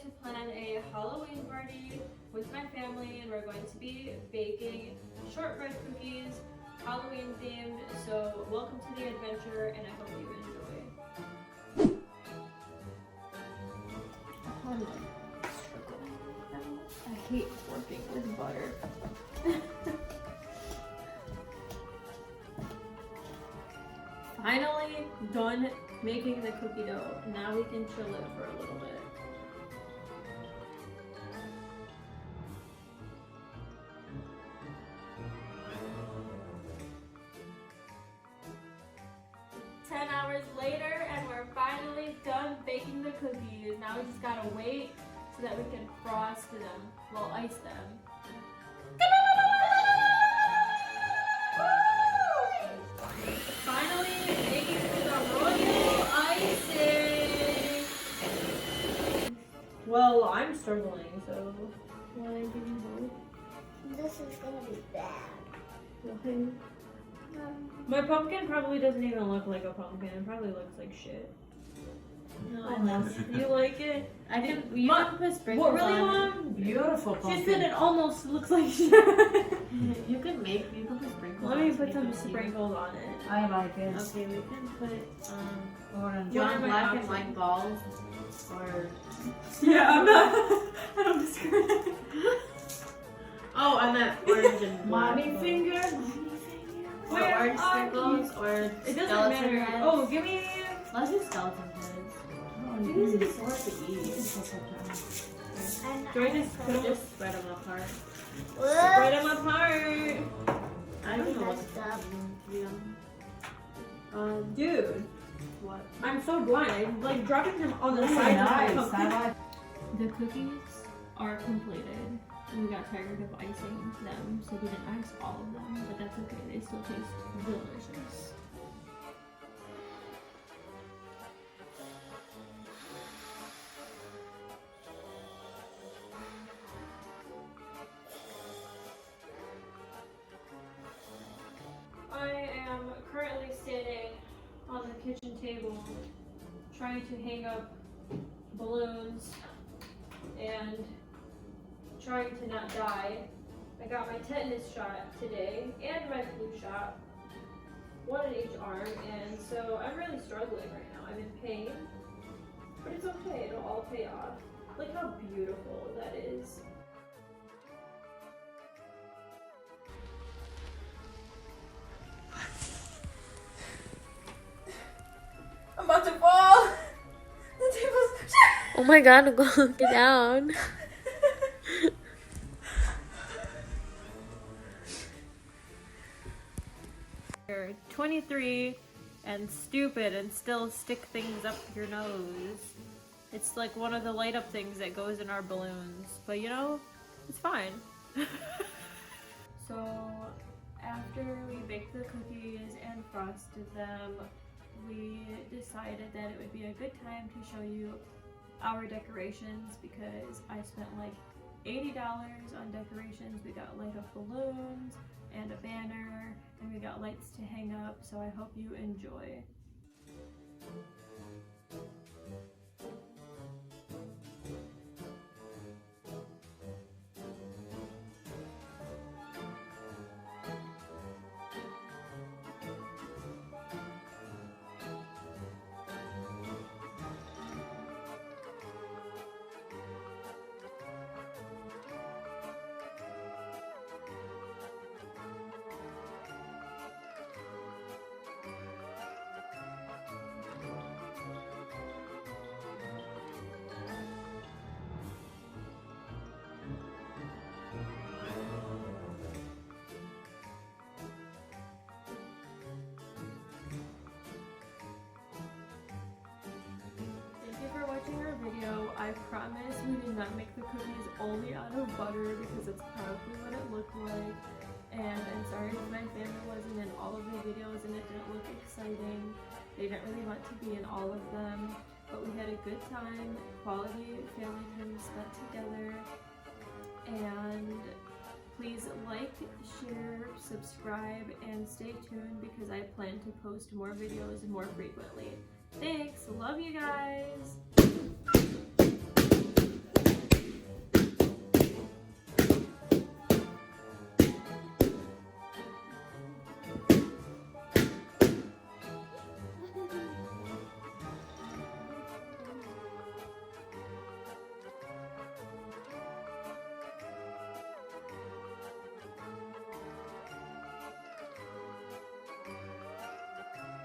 to plan a Halloween party with my family, and we're going to be baking shortbread cookies, Halloween themed. So welcome to the adventure, and I hope you enjoy. I hate working with butter. Finally done making the cookie dough. Now we can chill it for a little bit. Hours later, and we're finally done baking the cookies. Now we just gotta wait so that we can frost them, well, ice them. Finally making the royal icing. Well, I'm struggling, so wanna give you both? This is gonna be bad. Okay. My pumpkin probably doesn't even look like a pumpkin. It probably looks like shit. No, you like it? I didn't. You didn't put sprinkles on. What, really, on. Mom? Beautiful pumpkin. She said it almost looks like shit. You can put sprinkles. Let me put some sprinkles on it. I like it. Okay, we can put Do you want black and white balls or? Yeah, I'm not. I don't discriminate. Oh, I meant orange and black. Mommy finger. Or orange sprinkles or it doesn't skeleton matter. heads. Oh, give me. Let's do skeleton heads. These are so hard to eat. Do I just Just spread them apart. spread them apart? I don't know what's up. Dude, What? I'm so blind. I'm like dropping them on the side of my pumpkin. The cookies are completed. We got tired of icing them, so we didn't ice all of them, but that's okay. They still taste delicious. I am currently standing on the kitchen table trying to hang up balloons and trying to not die. I got my tetanus shot today and my flu shot, one in each arm, and so I'm really struggling right now. I'm in pain, but it's okay, it'll all pay off. Look how beautiful that is. I'm about to fall! The table's... Oh my god, go get down. You're 23 and stupid and still stick things up your nose. It's like one of the light up things that goes in our balloons, but you know, it's fine. So after we baked the cookies and frosted them, we decided that it would be a good time to show you our decorations because I spent like $80 on decorations. We got light up balloons and a banner, and we got lights to hang up, so I hope you enjoy. Video. I promise we did not make the cookies only out of butter because it's probably what it looked like, and I'm sorry if my family wasn't in all of the videos and it didn't look exciting. They didn't really want to be in all of them, but we had a good time, quality family time spent together, and please like, share, subscribe, and stay tuned because I plan to post more videos more frequently. Thanks, love you guys!